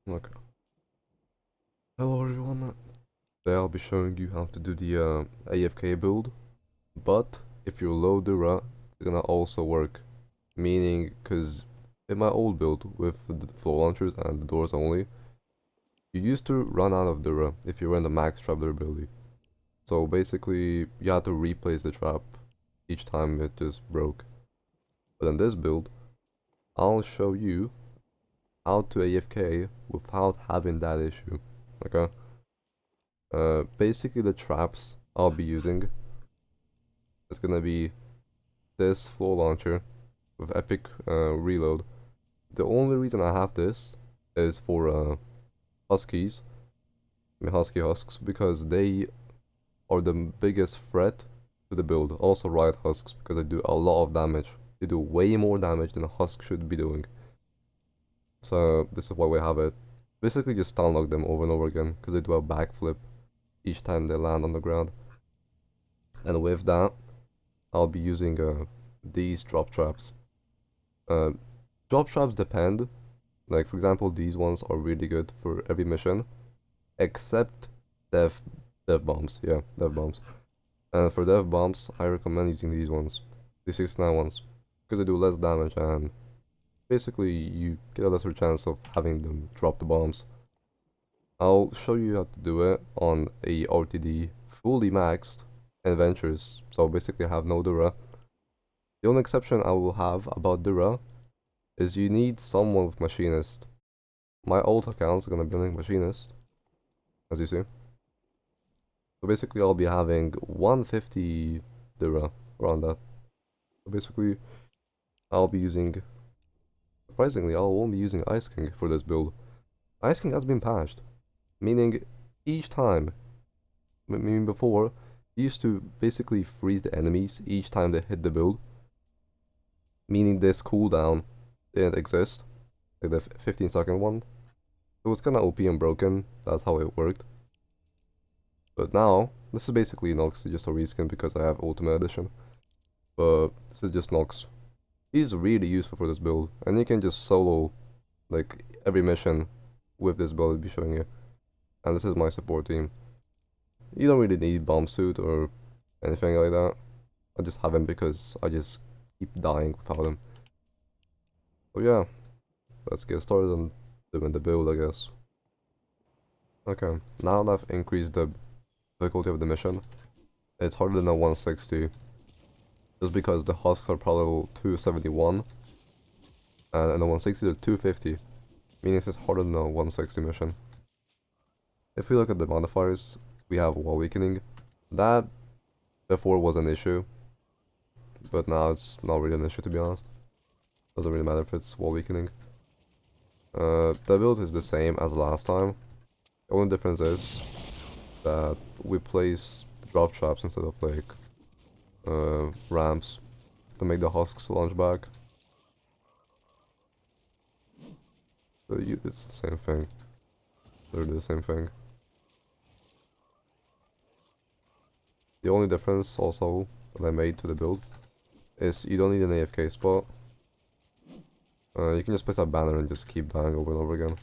Okay. Hello everyone. Today I'll be showing you how to do the AFK build, but if you load DURA, it's gonna also work. Meaning, cause in my old build with the floor launchers and the doors only, you used to run out of DURA if you were in the max trap durability. So basically, you had to replace the trap each time it just broke. But in this build, I'll show you how to AFK without having that issue. Okay? Basically the traps I'll be using is gonna be this floor launcher with epic reload. The only reason I have this is for huskies, husky husks, because they are the biggest threat to the build. Also riot husks, because they do a lot of damage. They do way more damage than a husk should be doing. So this is why we have it. Basically just stunlock them over and over again, because they do a backflip each time they land on the ground. And with that, I'll be using these drop traps. Uh, drop traps depend. Like, for example, these ones are really good for every mission, except dev, dev bombs. Yeah, dev bombs. And for dev bombs, I recommend using these ones, the 69 ones, because they do less damage and basically you get a lesser chance of having them drop the bombs. I'll show you how to do it on a RTD fully maxed adventures, so basically I have no DURA. The only exception I will have about DURA is you need someone with Machinist. My old account is gonna be running Machinist, as you see. So basically I'll be having 150 DURA around that. So basically I'll be using, surprisingly I won't be using Ice King for this build. Ice King has been patched, meaning each time, meaning before, he used to basically freeze the enemies each time they hit the build, meaning this cooldown didn't exist, like the 15-second one. It was kinda OP and broken, that's how it worked. But now, this is basically Nox, just a reskin because I have Ultimate Edition. But this is just Nox. He's really useful for this build, and you can just solo, like, every mission with this build I'll be showing you. And this is my support team. You don't really need Bomb Suit or anything like that. I just have him because I just keep dying without him. So yeah, let's get started on doing the build, I guess. Okay, now that I've increased the difficulty of the mission, it's harder than a 160. Just because the husks are probably level 271, and the 160 they're 250, meaning it's harder than a 160 mission. If we look at the modifiers, we have wall weakening. That before was an issue, but now it's not really an issue, to be honest. Doesn't really matter if it's wall weakening. The build is the same as last time. The only difference is that we place drop traps instead of like ramps to make the husks launch back. So it's the same thing. They're the same thing. The only difference also that I made to the build is you don't need an AFK spot. You can just place a banner and just keep dying over and over again.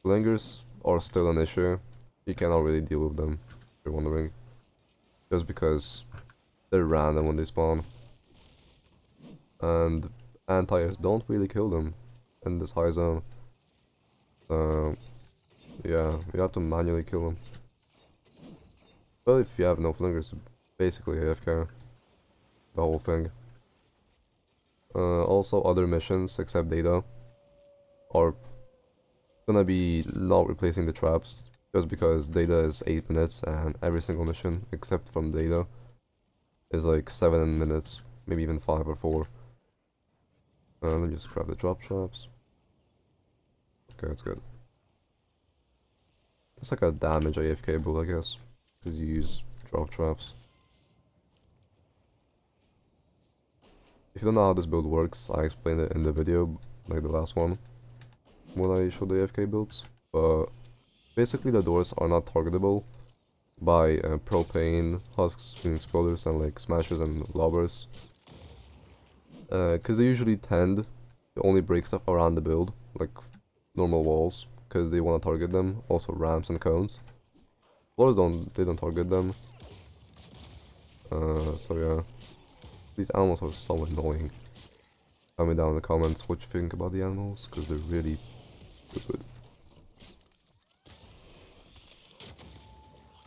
Flingers are still an issue. You cannot really deal with them, if you're wondering. Just because they're random when they spawn. And anti-airs don't really kill them in this high zone. Yeah, you have to manually kill them. But if you have no flingers, basically AFK. The whole thing. Also, other missions except data are gonna be not replacing the traps, just because data is 8 minutes and every single mission except from data is like 7 minutes, maybe even 5 or 4. Let me just grab the drop traps. Okay, that's good. It's like a damage AFK build, I guess, because you use drop traps. If you don't know how this build works, I explained it in the video, like the last one, when I showed the AFK builds. But basically the doors are not targetable by propane, husks, exploders, and like smashers and lobbers. Because they usually tend to only break stuff around the build, like normal walls because they want to target them. Also ramps and cones. Floors they don't target them. So yeah, these animals are so annoying. Tell me down in the comments what you think about the animals, because they're really good.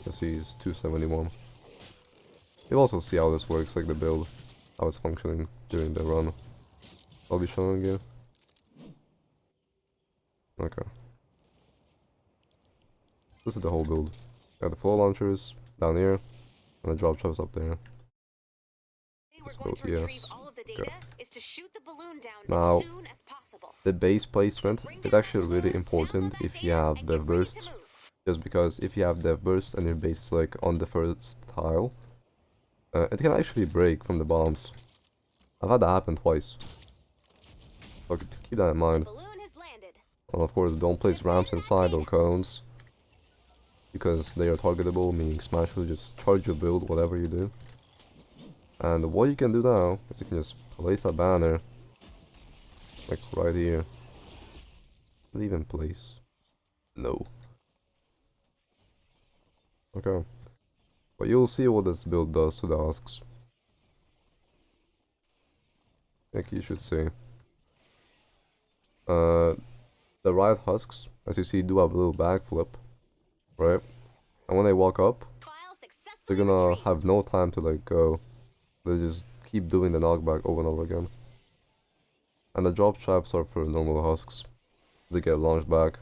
Let's see, it's 271. You'll also see how this works, like the build, how it's functioning during the run. I'll be showing you. Okay. This is the whole build. Got the floor launchers down here, and the drop traps up there. Let's go to yes. Okay. Now, the base placement is actually really important if you have dev bursts. Just because if you have dev bursts and your base is like on the first tile, it can actually break from the bombs. I've had that happen twice. So keep that in mind. And of course, don't place ramps inside or cones, because they are targetable, meaning Smash will just charge your build whatever you do. And what you can do now is you can just place a banner, like right here. Leave in place. No. Okay. But you'll see what this build does to the husks. I think you should see. The right husks, as you see, do have a little backflip, right? And when they walk up, they're gonna have no time to like go. They just keep doing the knockback over and over again. And the drop traps are for normal husks. They get launched back.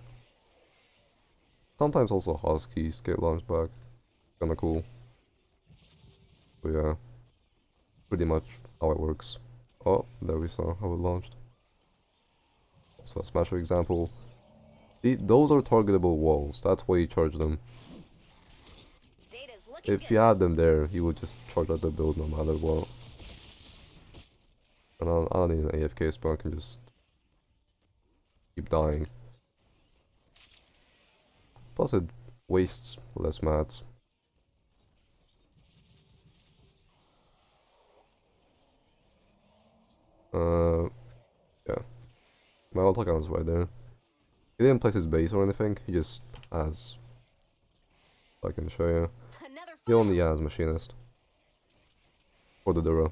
Sometimes also huskies get launched back. Kinda cool. But yeah, pretty much how it works. Oh, there we saw how it launched. So a Smasher example. See, those are targetable walls. That's why you charge them. If you had them there, you would just charge out the build no matter what. And I don't need an AFK spawn, I can just keep dying. Plus it wastes less mats. Yeah. My auto count is right there. He didn't place his base or anything, he just has... I can show you. He only has Machinist. For the DURA.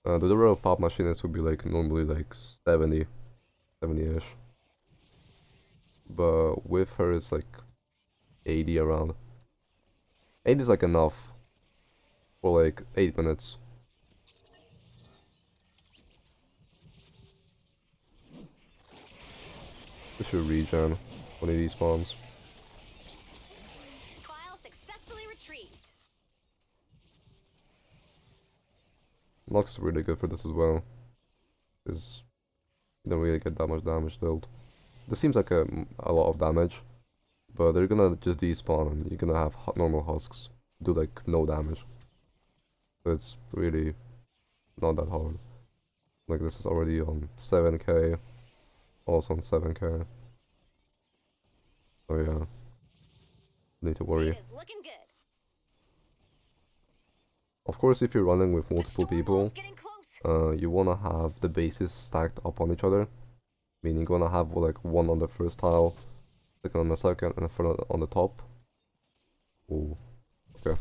The DURA of Fab Machinist would be like normally like 70. 70-ish. But with her it's like 80 around. 80 is like enough for like 8 minutes. This should regen when he despawns. Lux really good for this as well, because you don't really get that much damage dealt. This seems like a lot of damage, but they're gonna just despawn and you're gonna have normal husks do like no damage. So it's really not that hard. Like this is already on 7k, also on 7k. So yeah, need to worry. Of course, if you're running with multiple people, you wanna have the bases stacked up on each other. Meaning you wanna have like one on the first tile, second on the second, and the third on the top. Ooh, okay.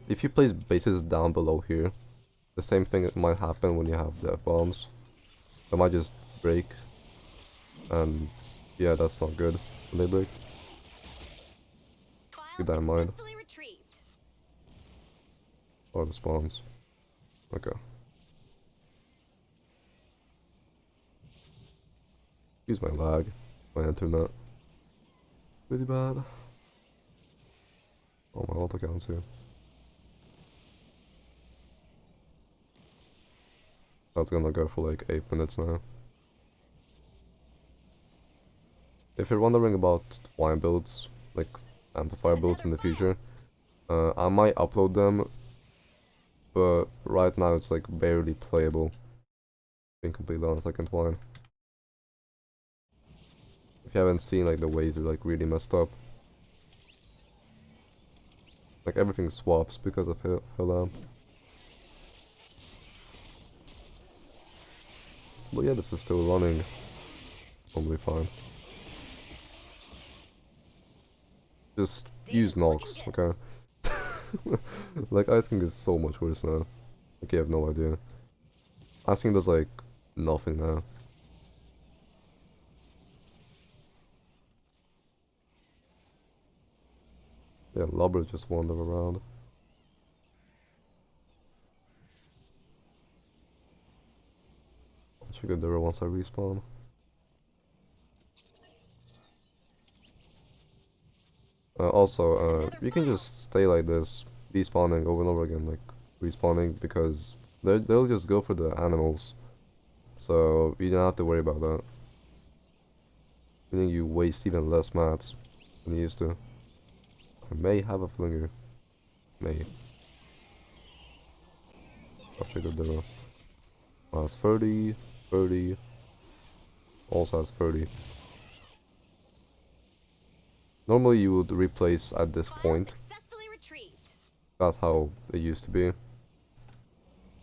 If you place bases down below here, the same thing might happen when you have the bombs. They might just break, and yeah, that's not good when they break. Keep that in mind. Or the spawns. Okay. Use my lag, my internet. Really bad. Oh, my auto count's here. That's gonna go for like 8 minutes now. If you're wondering about wine builds, like amplifier builds in the future, I might upload them, but right now it's like barely playable. Being completely honest, like Twine. If you haven't seen, like the ways are like really messed up. Like everything swaps because of her lamp. But yeah, this is still running. Normally fine. Just use Nox, okay? Like, Ice King is so much worse now. Like, you have no idea. Ice King does, like, nothing now. Yeah, Lubber just wander around. I'll check the DURA once I respawn. Also, you can just stay like this, despawning over and over again, like respawning, because they'll just go for the animals. So you don't have to worry about that. Meaning you waste even less mats than you used to. I may have a flinger. May. I'll check the demo. Has 30, 30. Also has 30. Normally you would replace at this point. That's how it used to be.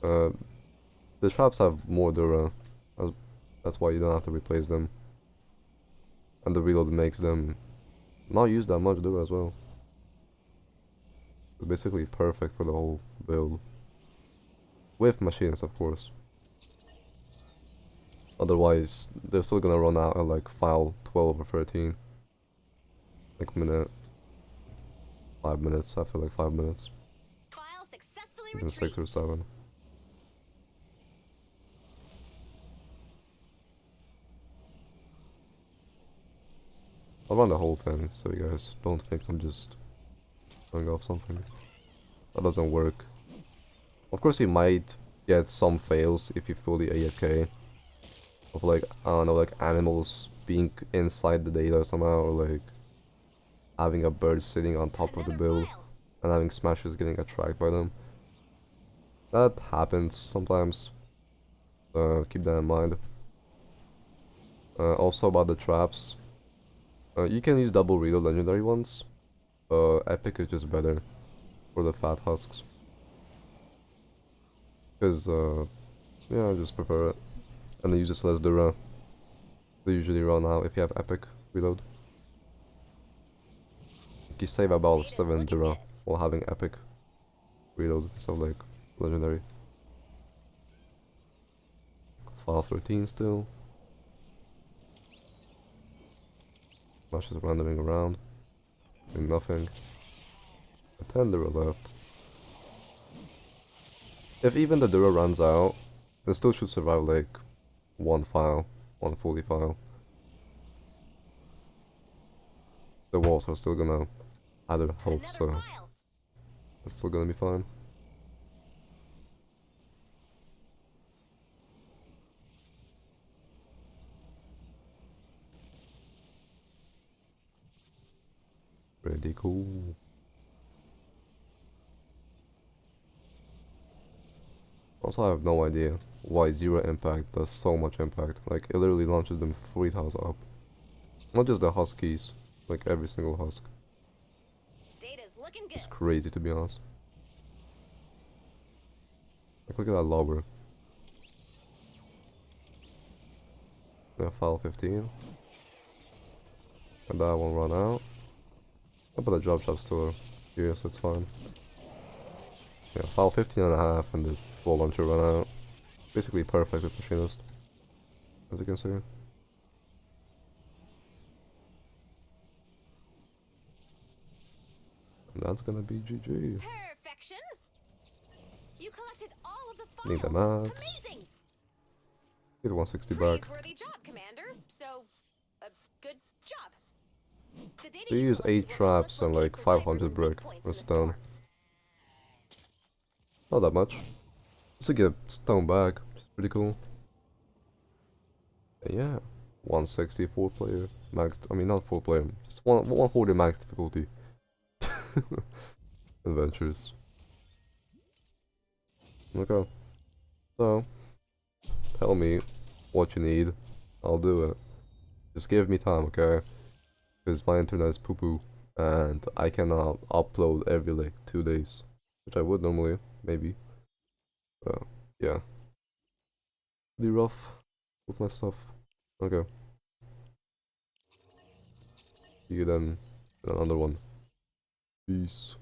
The traps have more DURA. That's why you don't have to replace them. And the reload makes them not use that much DURA as well. It's basically perfect for the whole build. With machines, of course. Otherwise, they're still gonna run out at like file 12 or 13. Like minute. 5 minutes, I feel like 5 minutes. Even 6 or 7. I'll run the whole thing, so you guys don't think I'm just going off something. That doesn't work. Of course you might get some fails if you fully AFK. Of like, I don't know, like animals being inside the data somehow, or like having a bird sitting on top of the build and having smashers getting attracted by them. That happens sometimes, so keep that in mind. Also about the traps, you can use double reload legendary ones. Epic is just better for the fat husks. Because, yeah, I just prefer it. And they use just less DURA. They usually run out if you have epic reload. You save about 7 DURA while having epic reload, so like legendary. File 13 still. Smash is randoming around. Doing nothing. A 10 DURA left. If even the DURA runs out, they still should survive like one fully file. The walls are still gonna add their health, so it's still gonna be fine. Pretty cool. Also, I have no idea why Zero Impact does so much impact. Like, it literally launches them 3 tiles up. Not just the Huskies, like every single Husk. It's crazy, to be honest. Like, look at that lobber. Yeah, file 15. And that won't run out. Oh, but the drop shot's still here, so it's fine. Yeah, file 15 and a half and the full launcher run out. Basically perfect with Machinist, as you can see. And that's gonna be GG. Perfection. You collected all of the files. Need the mats. Amazing. Get 160 back. Praiseworthy job, Commander. So, a good job. The data We you use 8 collected will help us traps and locate like the 500 ciphers and brick weak points or in the stone. storm. Not that much. Just to get stone back, which is pretty cool. And yeah, 160 4-player max. I mean, not 4-player, just 140 max difficulty. Adventures. Okay, so tell me what you need. I'll do it. Just give me time, okay? Because my internet is poo poo and I cannot upload every like 2 days, which I would normally, maybe. Yeah, pretty rough with my stuff. Okay. See you then in another one. Peace.